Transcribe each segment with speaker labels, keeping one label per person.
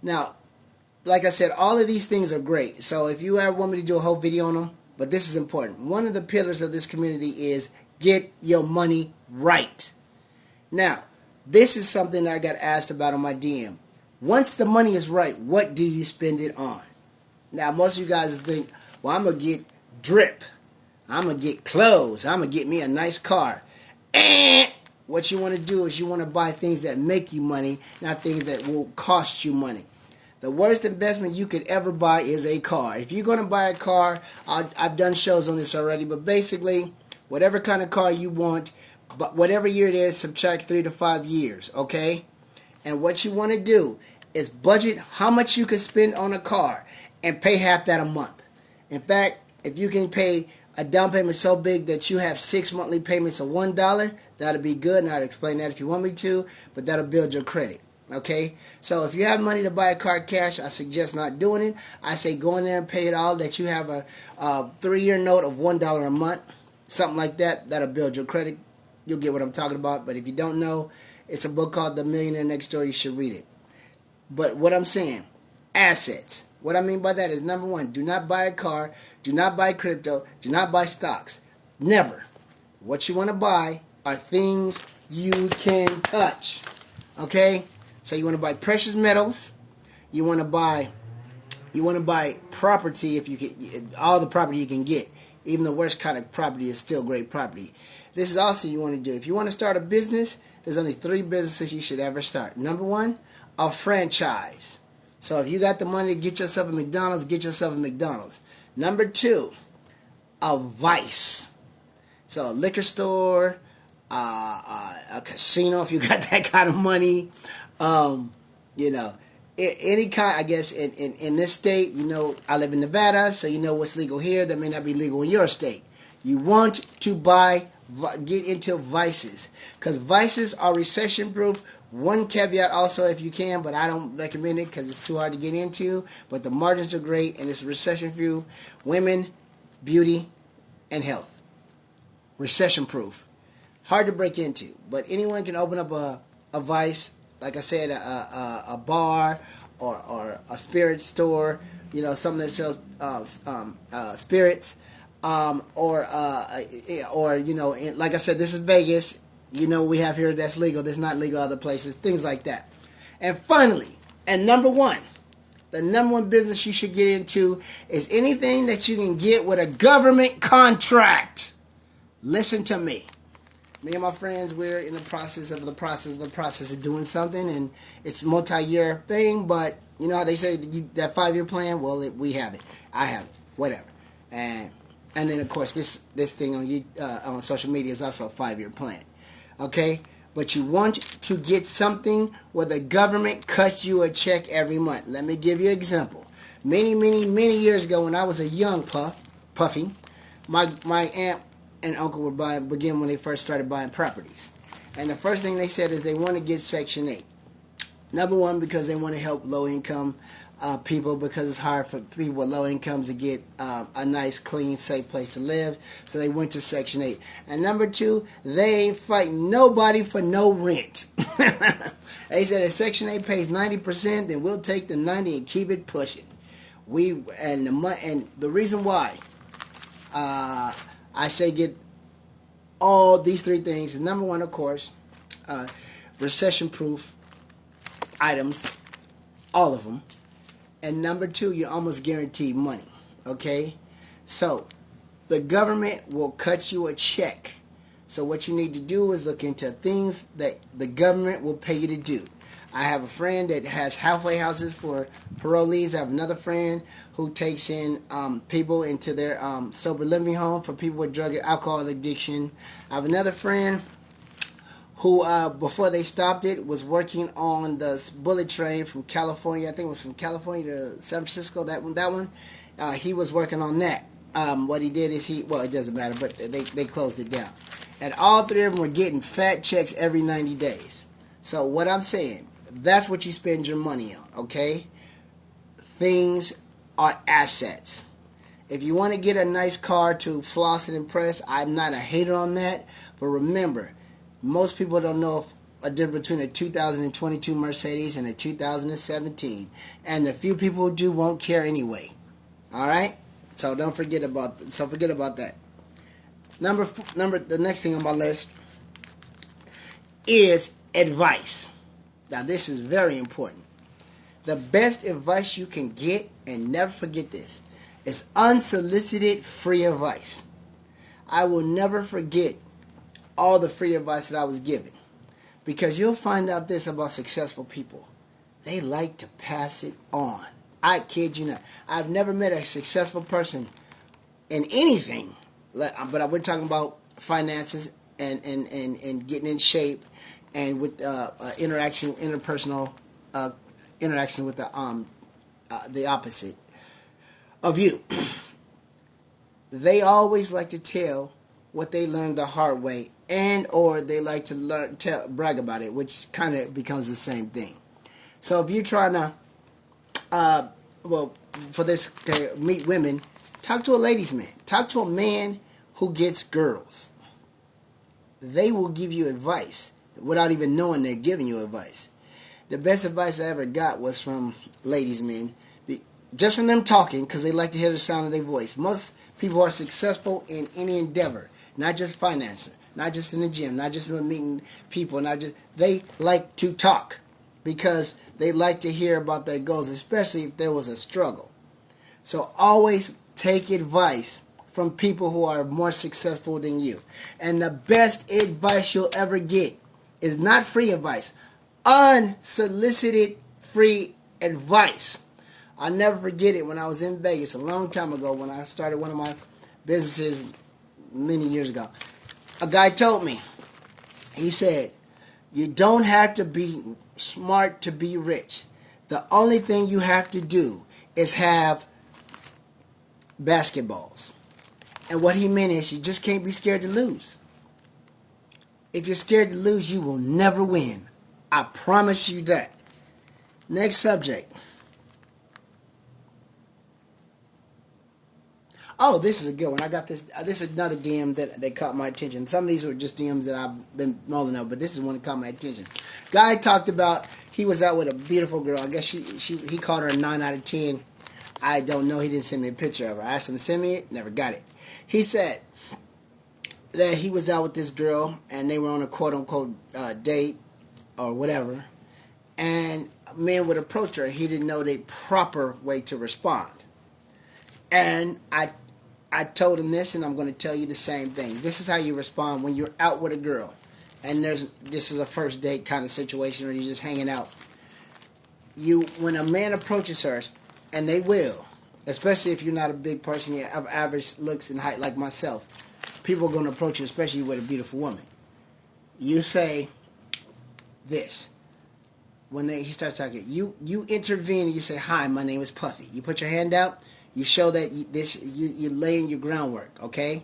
Speaker 1: Now, like I said, all of these things are great. So if you ever want me to do a whole video on them, but this is important. One of the pillars of this community is get your money right. Now, this is something I got asked about on my DM. Once the money is right, what do you spend it on? Now, most of you guys think, well, I'm going to get drip. I'm going to get clothes. I'm going to get me a nice car. And what you want to do is you want to buy things that make you money, not things that will cost you money. The worst investment you could ever buy is a car. If you're going to buy a car, I've done shows on this already, but basically, whatever kind of car you want, but whatever year it is, subtract 3 to 5 years, okay? And what you want to do is budget how much you can spend on a car and pay half that a month. In fact, if you can pay a down payment so big that you have 6 monthly payments of $1, that'll be good, and I'll explain that if you want me to, but that'll build your credit, okay? So if you have money to buy a car cash, I suggest not doing it. I say go in there and pay it all, that you have a 3-year note of $1 a month, something like that. That'll build your credit. You'll get what I'm talking about. But if you don't know, it's a book called The Millionaire Next Door. You should read it. But what I'm saying, assets. What I mean by that is, number one, do not buy a car. Do not buy crypto. Do not buy stocks. Never. What you want to buy are things you can touch. Okay? So you want to buy precious metals. You want to buy property, if you can, all the property you can get. Even the worst kind of property is still great property. This is also you want to do. If you want to start a business, there's only 3 businesses you should ever start. Number one, a franchise. So if you got the money to get yourself a McDonald's, get yourself a McDonald's. Number 2, a vice. So a liquor store, a casino if you got that kind of money. Any kind, I guess, in this state, I live in Nevada, so you know what's legal here that may not be legal in your state. You want to get into vices, because vices are recession proof. One caveat also, if you can, but I don't recommend it because it's too hard to get into, but the margins are great and it's recession proof. Women, beauty, and health. Recession proof. Hard to break into, but anyone can open up a vice, like I said, a bar or a spirit store, something that sells spirits, or like I said, this is Vegas. We have here that's legal. That's not legal other places. Things like that. And finally, and number one, the number one business you should get into is anything that you can get with a government contract. Listen to me. Me and my friends, we're in the process of doing something, and it's a multi-year thing, but you know how they say that 5-year plan? Well, we have it. I have it. Whatever. And then, of course, this thing on social media is also a 5-year plan. Okay? But you want to get something where the government cuts you a check every month. Let me give you an example. Many, many, many years ago, when I was a young puffy, my aunt and uncle were when they first started buying properties. And the first thing they said is they want to get Section 8. Number one, because they want to help low-income people, because it's hard for people with low incomes to get a nice, clean, safe place to live. So they went to Section 8. And number 2, they ain't fighting nobody for no rent. They said if Section 8 pays 90%, then we'll take the 90 and keep it pushing. And the reason why I say get all these 3 things is, number 1, of course, recession-proof items, all of them. And number 2, you're almost guaranteed money, okay? So the government will cut you a check. So what you need to do is look into things that the government will pay you to do. I have a friend that has halfway houses for parolees. I have another friend who takes in people into their sober living home for people with drug and alcohol addiction. I have another friend who, before they stopped it, was working on the bullet train from California. I think it was from California to San Francisco, that one. He was working on that. What he did is it doesn't matter, but they closed it down. And all 3 of them were getting fat checks every 90 days. So what I'm saying, that's what you spend your money on, okay? Things are assets. If you want to get a nice car to floss and impress, I'm not a hater on that. But remember, most people don't know if a difference between a 2022 Mercedes and a 2017. And the few people who do won't care anyway. All right? So forget about that. The next thing on my list is advice. Now this is very important. The best advice you can get, and never forget this, is unsolicited free advice. I will never forget all the free advice that I was given. Because you'll find out this about successful people. They like to pass it on. I kid you not. I've never met a successful person in anything. But we're talking about finances and getting in shape and with interpersonal interaction with the opposite of you. They always like to tell what they learned the hard way, and or they like to brag about it, which kind of becomes the same thing. So if you're trying to, for this to meet women, talk to a ladies' man. Talk to a man who gets girls. They will give you advice without even knowing they're giving you advice. The best advice I ever got was from ladies' men, just from them talking, because they like to hear the sound of their voice. Most people are successful in any endeavor, not just financing, not just in the gym, not just meeting people, they like to talk because they like to hear about their goals, especially if there was a struggle. So always take advice from people who are more successful than you. And the best advice you'll ever get is not free advice, unsolicited free advice. I'll never forget it when I was in Vegas a long time ago when I started one of my businesses many years ago. A guy told me, he said, you don't have to be smart to be rich. The only thing you have to do is have basketballs. And what he meant is you just can't be scared to lose. If you're scared to lose, you will never win. I promise you that. Next subject. Oh, this is a good one. I got this. This is another DM that caught my attention. Some of these were just DMs that I've been rolling up, but this is one that caught my attention. Guy talked about he was out with a beautiful girl. I guess he called her a 9 out of 10. I don't know. He didn't send me a picture of her. I asked him to send me it. Never got it. He said that he was out with this girl and they were on a quote-unquote date or whatever. And a man would approach her. He didn't know the proper way to respond. And I told him this, and I'm going to tell you the same thing. This is how you respond when you're out with a girl, and this is a first date kind of situation, or you're just hanging out. When a man approaches her, and they will, especially if you're not a big person, you have average looks and height like myself, people are going to approach you, especially with a beautiful woman. You say this. When he starts talking, you intervene and you say, "Hi, my name is Puffy." You put your hand out. You show that you're laying your groundwork, okay?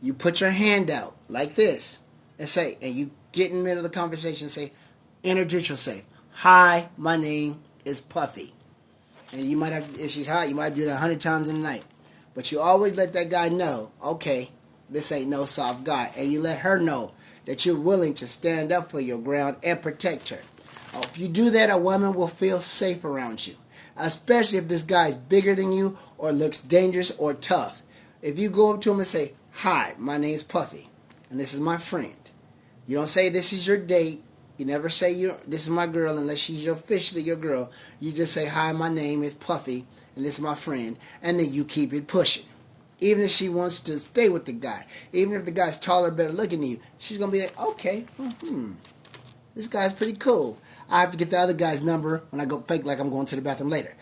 Speaker 1: You put your hand out like this and you get in the middle of the conversation and say, introduce yourself. "Hi, my name is Puffy." And you might have, if she's hot, you might do it 100 times in a night. But you always let that guy know, okay, this ain't no soft guy. And you let her know that you're willing to stand up for your ground and protect her. If you do that, a woman will feel safe around you. Especially if this guy is bigger than you or looks dangerous or tough. If you go up to him and say, "Hi, my name's Puffy, and this is my friend." You don't say this is your date. You never say this is my girl unless she's officially your girl. You just say, "Hi, my name is Puffy, and this is my friend." And then you keep it pushing. Even if she wants to stay with the guy. Even if the guy's taller, better looking than you. She's going to be like, okay, this guy's pretty cool. I have to get the other guy's number when I go fake like I'm going to the bathroom later.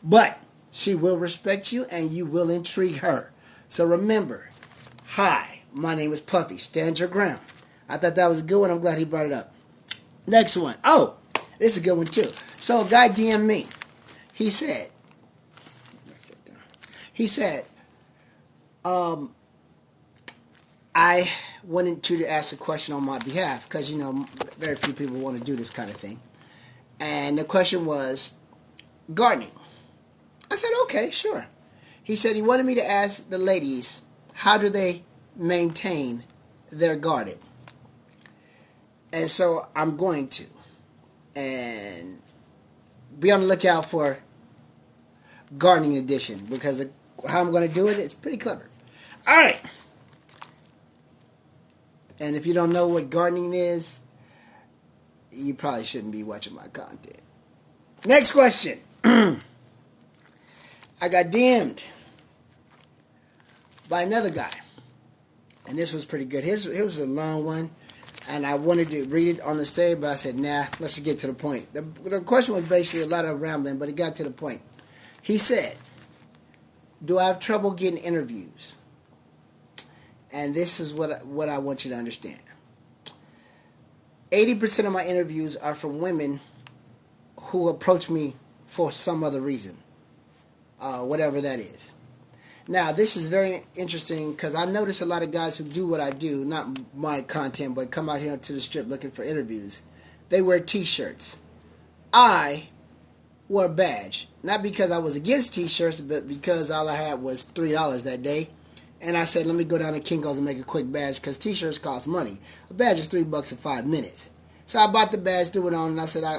Speaker 1: But she will respect you and you will intrigue her. So remember, "Hi, my name is Puffy. Stand your ground." I thought that was a good one. I'm glad he brought it up. Next one. Oh, this is a good one too. So a guy DM'd me. He said, I wanted you to ask a question on my behalf because, very few people want to do this kind of thing. And the question was gardening. I said, okay, sure. He said he wanted me to ask the ladies, how do they maintain their garden? And so I'm going to. And be on the lookout for gardening edition, because how I'm going to do it, it's pretty clever. All right. And if you don't know what gardening is, you probably shouldn't be watching my content. Next question. I got DM'd by another guy. And this was pretty good. It was a long one. And I wanted to read it on the stage, but I said, nah, let's just get to the point. The question was basically a lot of rambling, but it got to the point. He said, do I have trouble getting interviews? And this is what I want you to understand. 80% of my interviews are from women who approach me for some other reason, whatever that is. Now, this is very interesting because I notice a lot of guys who do what I do, not my content, but come out here to the strip looking for interviews. They wear T-shirts. I wore a badge, not because I was against T-shirts, but because all I had was $3 that day. And I said, let me go down to Kinko's and make a quick badge because T-shirts cost money. A badge is $3 in 5 minutes. So I bought the badge, threw it on, and I said,